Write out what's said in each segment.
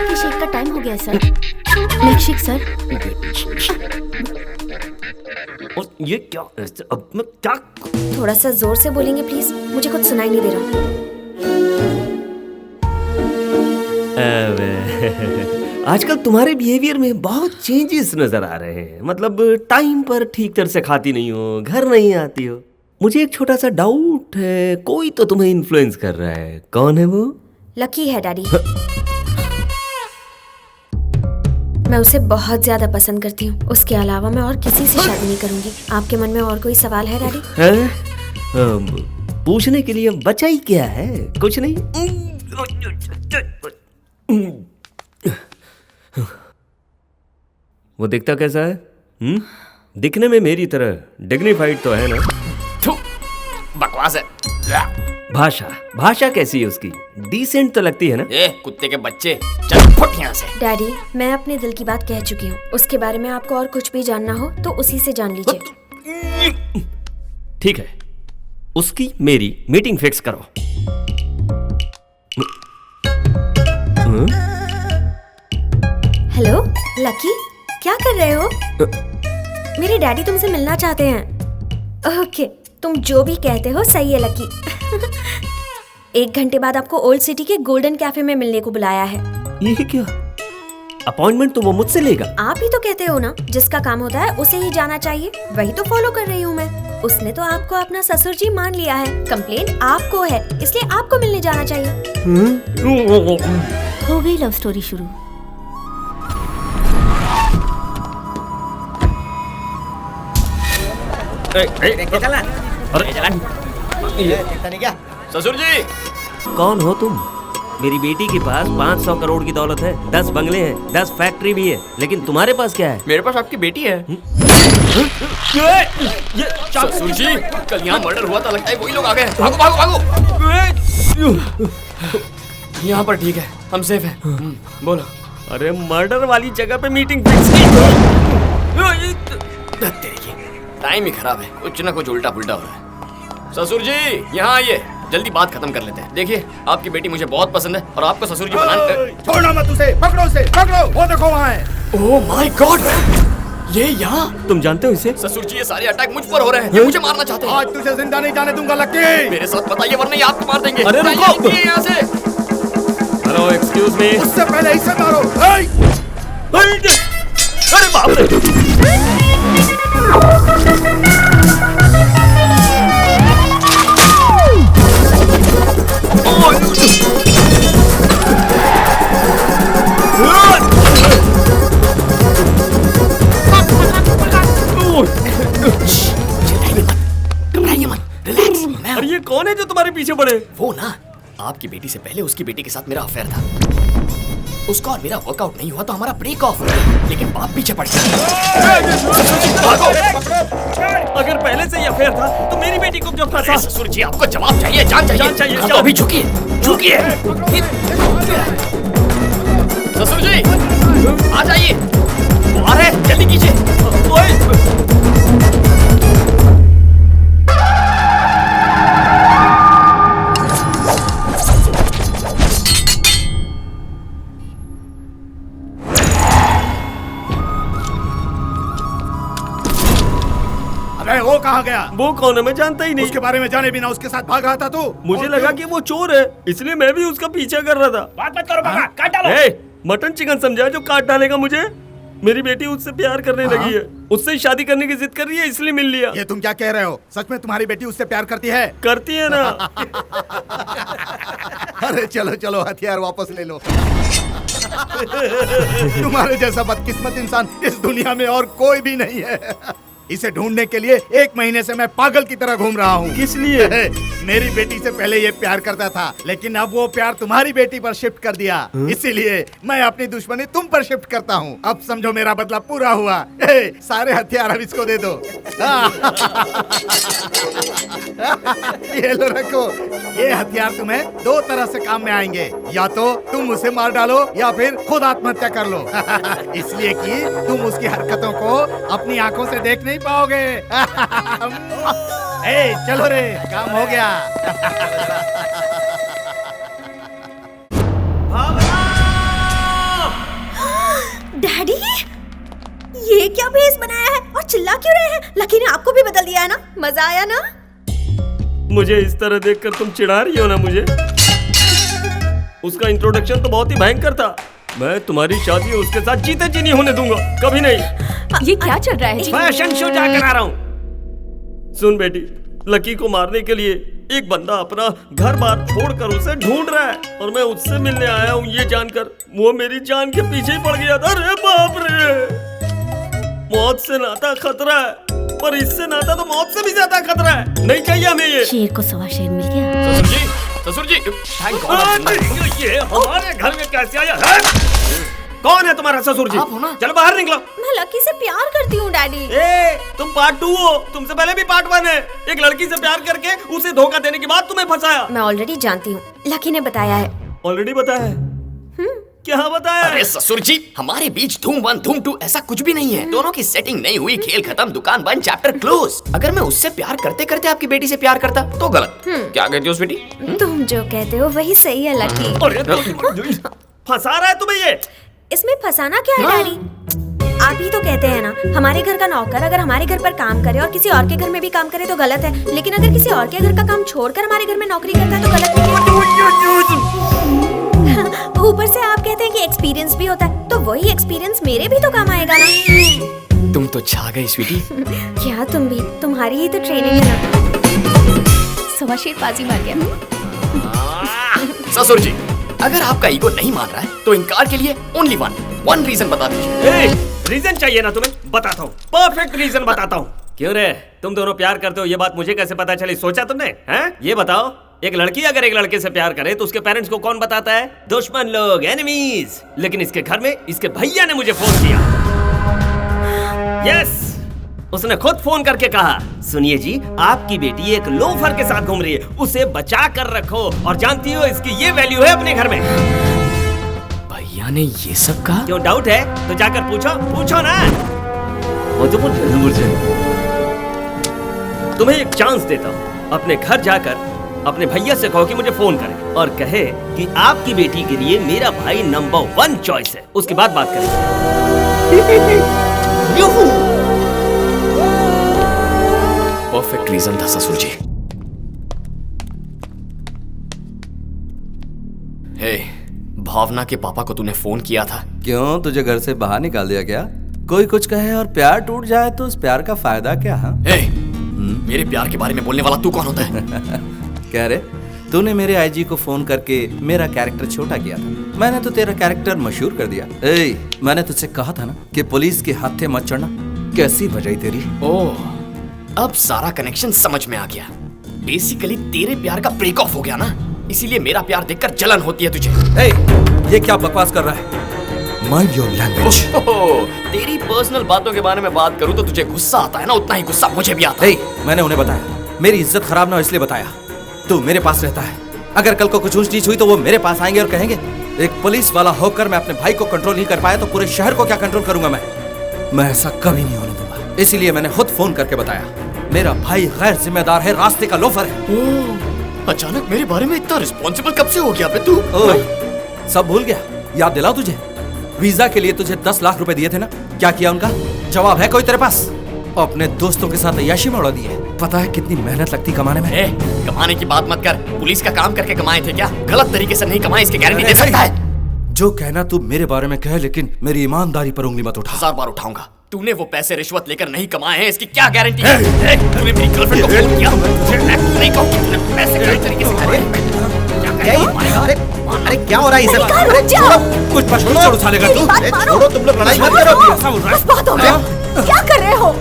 आपके शेक का टाइम हो गया है सर। Milk shake sir. और ये क्या? अब मैं क्या? थोड़ा सा जोर से बोलेंगे प्लीज, मुझे कुछ सुनाई नहीं दे रहा। आजकल तुम्हारे बिहेवियर में बहुत चेंजेस नजर आ रहे हैं। मतलब टाइम पर ठीक तरह से खाती नहीं हो, घर नहीं आती हो। मुझे एक छोटा सा डाउट है, कोई तो तुम्हें इन्फ्लुएंस कर रहा है। कौन है वो? लकी है डैडी। मैं उसे बहुत ज्यादा पसंद करती हूँ। उसके अलावा मैं और किसी से शादी नहीं करूंगी। आपके मन में और कोई सवाल है डैडी? पूछने के लिए बचा ही क्या है? कुछ नहीं। वो दिखता कैसा है? दिखने में मेरी तरह डिग्निफाइड तो है ना? बकवास है। भाषा कैसी है उसकी? डिसेंट तो लगती है ना? ए कुत्ते के बच्चे, चल फट यहाँ से। डैडी, मैं अपने दिल की बात कह चुकी हूँ। उसके बारे में आपको और कुछ भी जानना हो तो उसी से जान लीजिए। ठीक है, उसकी मेरी मीटिंग फिक्स करो। हेलो लकी, क्या कर रहे हो? मेरे डैडी तुमसे मिलना चाहते हैं। ओके, तुम जो भी कहते हो सही है लकी। 1 घंटे बाद आपको ओल्ड सिटी के गोल्डन कैफे में मिलने को बुलाया है। ये क्या? अपॉइंटमेंट तो वो मुझसे लेगा। आप ही तो कहते हो ना, जिसका काम होता है उसे ही जाना चाहिए। वही तो फॉलो कर रही हूँ मैं। उसने तो आपको अपना ससुर जी मान लिया है। कंप्लेंट आपको है, इसलिए आपको मिलने जाना चाहिए। हो गई लव स्टोरी शुरू। ससुर जी, कौन हो तुम? मेरी बेटी के पास 500 करोड़ की दौलत है, 10 बंगले हैं, 10 फैक्ट्री भी है, लेकिन तुम्हारे पास क्या है? मेरे पास आपकी बेटी है। ससुर जी, कल यहाँ मर्डर हुआ था, लगता है वही लोग आ गए। भागो भागो भागो। यहाँ पर ठीक है, हम सेफ हैं। बोलो। अरे मर्डर वाली जगह पे मीटिंग फिक्स की। टाइम ही खराब है, कुछ ना कुछ उल्टा पुल्टा हो रहा है। ससुर जी यहाँ आइए, जल्दी बात खत्म कर लेते हैं। देखिए, आपकी बेटी मुझे बहुत पसंद है और आपको ससुर जी बनाने। छोड़ना मत उसे, पकड़ो उसे, पकड़ो। वो देखो वहाँ है। ओह माय गॉड, ये यहाँ? तुम जानते हो इसे? ससुर जी, ये सारे अटैक मुझ पर हो रहे हैं। ये मुझे मारना चाहते हैं। आज तुझे जिंदा नहीं जाने दूंगा लक्की। मेरे साथ बताइए, वरना ये आपको मार देंगे। अरे रुको! यहाँ से। Hello, excuse me. उससे पहले इसे मारो। अरे बाप रे! अरे ये कौन है जो तुम्हारे पीछे पड़े? वो ना, आपकी बेटी से पहले उसकी बेटी के साथ मेरा अफेयर था। उसका और मेरा वर्कआउट नहीं हुआ तो हमारा ब्रेक ऑफ, लेकिन बाप पीछे पड़ गया। अगर पहले से ही अफेयर था तो मेरी बेटी को क्यों फंसा? ससुर जी, आपको जवाब चाहिए, जान चाहिए। जान चाहिए। तो अभी झुकिए, झुकिए। ससुर जी, आ जाइए। वो आ रहे हैं, जल्दी कीजिए। अरे वो कहाँ गया? वो कौन है? मैं जानता ही नहीं। उसके बारे में जाने बिना उसके साथ भाग रहा था तू। मुझे लगा कि वो चोर है, इसलिए मैं भी उसका पीछा कर रहा था। बात मत करो बाबा, काट डालो। ए, मटन चिकन समझा जो काट डालेगा मुझे? मेरी बेटी उससे प्यार करने लगी है, उससे शादी करने की जिद कर रही है, इसलिए मिल लिया। ये तुम क्या कह रहे हो? सच में तुम्हारी बेटी उससे प्यार करती है? करती है ना। अरे चलो चलो, हथियार वापस ले लो। तुम्हारे जैसा बदकिस्मत इंसान इस दुनिया में और कोई भी नहीं है। इसे ढूंढने के लिए 1 महीने से मैं पागल की तरह घूम रहा हूँ। किस लिए? मेरी बेटी से पहले ये प्यार करता था, लेकिन अब वो प्यार तुम्हारी बेटी पर शिफ्ट कर दिया। इसीलिए मैं अपनी दुश्मनी तुम पर शिफ्ट करता हूँ। अब समझो मेरा बदला पूरा हुआ। सारे हथियार अब इसको दे दो। ये लो, रखो। ये हथियार तुम्हें 2 तरह से काम में आएंगे। या तो तुम उसे मार डालो या फिर खुद आत्महत्या कर लो। इसलिए कि तुम उसकी हरकतों को अपनी आंखों से देख नहीं पाओगे। चलो रे, काम हो गया। डैडी, ये क्या भेस बनाया है और चिल्ला क्यों रहे हैं? लकी ने आपको भी बदल दिया है ना? मजा आया ना? मुझे इस तरह देखकर तुम चिढ़ा रही हो ना मुझे? उसका इंट्रोडक्शन तो बहुत ही भयंकर था। मैं तुम्हारी शादी उसके साथ जीते जी नहीं होने दूंगा, कभी नहीं। ये क्या चल रहा है जी? फैशन शो जाकर आ रहा हूँ। सुन बेटी, लकी को मारने के लिए एक बंदा अपना घर बार छोड़कर उसे ढूंढ रहा है और मैं उससे मिलने आया हूँ ये जानकर वो मेरी जान के पीछे ही पड़ गया था। अरे बाप रे, मौत से नाता खतरा है, पर इससे नाता तो मौत से भी ज्यादा खतरा है। नहीं चाहिए हमें ये। शेर को सवा शेर मिल गया। ससुर जी, थैंक गॉड। ये हमारे घर में कैसे आया? कौन है तुम्हारा ससुर जी? आप हो ना? चलो बाहर निकलो। मैं लकी से प्यार करती हूँ डैडी। ए, तुम पार्ट 2 हो, तुमसे पहले भी पार्ट 1 है। एक लड़की से प्यार करके उसे धोखा देने के बाद तुम्हें फंसाया। मैं ऑलरेडी जानती हूँ, लकी ने बताया है। ऑलरेडी बताया है? क्या बताया? अरे ससुर जी, हमारे बीच धूम 1 धूम 2 ऐसा कुछ भी नहीं है। दोनों की सेटिंग नहीं हुई, खेल खत्म, दुकान बंद, चैप्टर क्लोज। अगर मैं उससे प्यार करते करते आपकी बेटी से प्यार करता तो गलत। क्या कहती हो बेटी? तुम जो कहते हो वही सही है लकी। फंसा रहा है तुम्हें ये? इसमें फंसाना क्या है डैडी? आप ही तो कहते हैं ना, हमारे घर का नौकर अगर हमारे घर पर काम करे और किसी और के घर में भी काम करे तो गलत है, लेकिन अगर किसी और के घर का काम छोड़कर हमारे घर में नौकरी करता है तो गलत नहीं है। ऊपर से आप कहते हैं कि एक्सपीरियंस भी होता है, तो वही एक्सपीरियंस मेरे भी तो काम आएगा ना। तुम तो छा गई स्वीटी। क्या तुम भी? तुम्हारी ही तो ट्रेनिंग है ना। सवा शेर बाजी मार गया। ससुर जी, अगर आपका ईगो नहीं मान रहा है तो इनकार के लिए ओनली वन रीजन बता दीजिए। रीजन चाहिए ना तुम्हें? बताता हूँ, परफेक्ट रीजन बताता हूँ। क्यों रे, तुम दोनों प्यार करते हो ये बात मुझे कैसे पता चली? सोचा तुमने? हैं? ये बताओ, एक लड़की अगर एक लड़के से प्यार करे तो उसके पेरेंट्स को कौन बताता है? दुश्मन लोग, एनिमीज। लेकिन इसके घर में इसके भैया ने मुझे फोन किया। यस, उसने खुद फोन करके कहा, सुनिए जी, आपकी बेटी एक लोफर के साथ घूम रही है, उसे बचा कर रखो। और जानती हो इसकी ये वैल्यू है अपने घर में। भैया ने ये सब कहा? क्यों, डाउट है तो जाकर पूछो ना। वो तो मुझे तुम्हें एक चांस देता हूँ, अपने घर जाकर अपने भैया से कहो कि मुझे फोन करे और कहे कि आपकी बेटी के लिए मेरा भाई नंबर 1 चॉइस है। उसके बाद बात करेंगे। परफेक्ट रीजन था ससुर जी। हे, भावना के पापा को तूने फोन किया था? क्यों, तुझे घर से बाहर निकाल दिया क्या? कोई कुछ कहे और प्यार टूट जाए तो उस प्यार का फायदा क्या? हाँ, मेरे प्यार के बारे में बोलने वाला तू कौन होता है? कह रहे तूने मेरे आईजी को फोन करके मेरा कैरेक्टर छोटा किया था, मैंने तो तेरा कैरेक्टर मशहूर कर दिया। मैंने तुझसे कहा था ना कि पुलिस के हाथे मत चढ़ना। कैसी बजाई तेरी। ओह, अब सारा कनेक्शन समझ में आ गया। बेसिकली तेरे प्यार का ब्रेक ऑफ हो गया ना, इसीलिए मेरा प्यार देखकर जलन होती है तुझे। ये क्या बकवास कर रहा है? Mind your language. तेरी पर्सनल बातों के बारे में बात करूं तो तुझे गुस्सा आता है ना, उतना ही गुस्सा मुझे भी आता है। मैंने उन्हें बताया, मेरी इज्जत खराब ना हो इसलिए बताया। तू मेरे पास रहता है, अगर कल को कुछ ऊंच नीच हुई तो वो मेरे पास आएंगे और कहेंगे एक पुलिस वाला होकर मैं अपने भाई को कंट्रोल नहीं कर पाया तो पूरे शहर को क्या कंट्रोल करूंगा मैं ऐसा कभी नहीं होने दूंगा। इसीलिए मैंने खुद फोन करके बताया, मेरा भाई गैर जिम्मेदार है, रास्ते का लोफर है। अचानक मेरे बारे में इतना रिस्पॉन्सिबल कब से हो गया बे तू? सब भूल गया? याद दिलाओ तुझे, वीजा के लिए तुझे 10 लाख रुपए दिए थे ना, क्या किया उनका? जवाब है कोई तेरे पास? अपने दोस्तों के साथ अय्याशी में उड़ा दी है। पता है कितनी मेहनत लगती कमाने में? कमाने की बात मत कर, पुलिस का काम करके कमाए थे क्या? गलत तरीके से नहीं कमाए, इसकी गारंटी दे सकता है? जो कहना तू मेरे बारे में कह, लेकिन मेरी ईमानदारी पर उंगली मत उठा। 1000 बार उठाऊंगा। तूने वो पैसे रिश्वत लेकर नहीं कमाए हैं, इसकी क्या गारंटी है? तूने मेरी गर्लफ्रेंड को फोन किया, नहीं कहूं कि तूने पैसे गलत तरीके से खाए। अरे क्या हो रहा है? कुछ छोड़ो साले का तू। छोड़ो, तुम लोग लड़ाई मत करो। ऐसा बोल रहा है? बहुत हो गया, क्या कर रहे हो?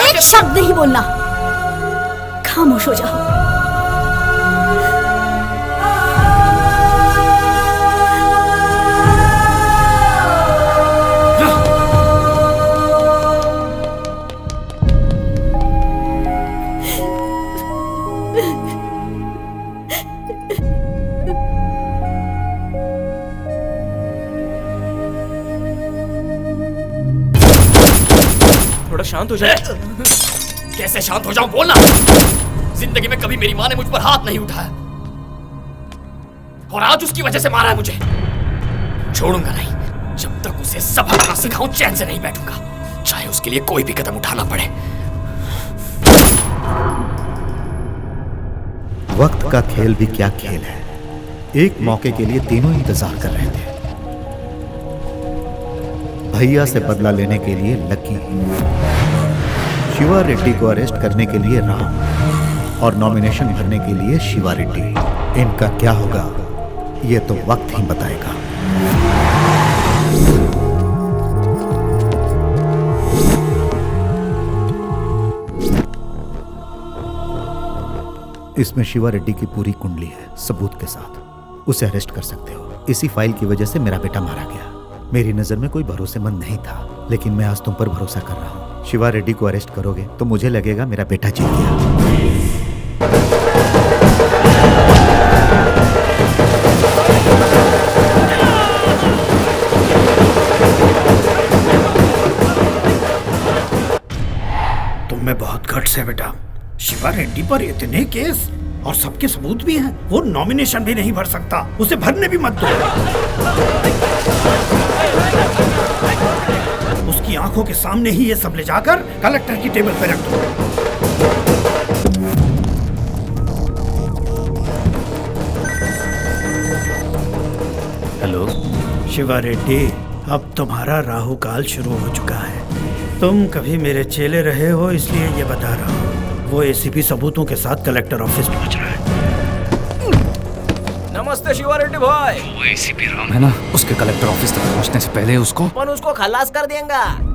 एक शब्द नहीं बोलना, खामोश हो जाओ। थोड़ा शांत हो जाए। कैसे शांत हो जाऊं, बोलना। जिंदगी में कभी मेरी माँ ने मुझ पर हाथ नहीं उठाया और आज उसकी वजह से मारा है मुझे। छोड़ूंगा नहीं, जब तक उसे सबक ना सिखाऊं चैन से नहीं बैठूंगा, चाहे उसके लिए कोई भी कदम उठाना पड़े। वक्त का खेल भी क्या खेल है। एक मौके के लिए तीनों इंतजार कर रहे थे। भैया से बदला लेने के लिए लकी, शिवा रेड्डी को अरेस्ट करने के लिए राम और नॉमिनेशन भरने के लिए शिवा रेड्डी। इनका क्या होगा ये तो वक्त ही बताएगा। इसमें शिवा रेड्डी की पूरी कुंडली है सबूत के साथ। उसे अरेस्ट कर सकते हो। इसी फाइल की वजह से मेरा बेटा मारा गया। मेरी नजर में कोई भरोसेमंद नहीं था, लेकिन मैं आज तुम पर भरोसा कर रहा हूँ। शिवा रेड्डी को अरेस्ट करोगे तो मुझे लगेगा मेरा बेटा जीत गया। तुम में बहुत गट्स है बेटा। शिवा रेड्डी पर इतने केस और सबके सबूत भी हैं। वो नॉमिनेशन भी नहीं भर सकता, उसे भरने भी मत दो। उसकी आंखों के सामने ही ये सब ले जाकर कलेक्टर की टेबल पर रख दो। हेलो शिवा रेड्डी, अब तुम्हारा राहु काल शुरू हो चुका है। तुम कभी मेरे चेले रहे हो, इसलिए ये बता रहा हूँ। वो एसीपी सबूतों के साथ कलेक्टर ऑफिस पहुंच रहा है। नमस्ते शिवा रेड्डी भाई। वो एसीपी राम है ना, उसके कलेक्टर ऑफिस तक पहुंचने से पहले उसको खलास कर देंगे।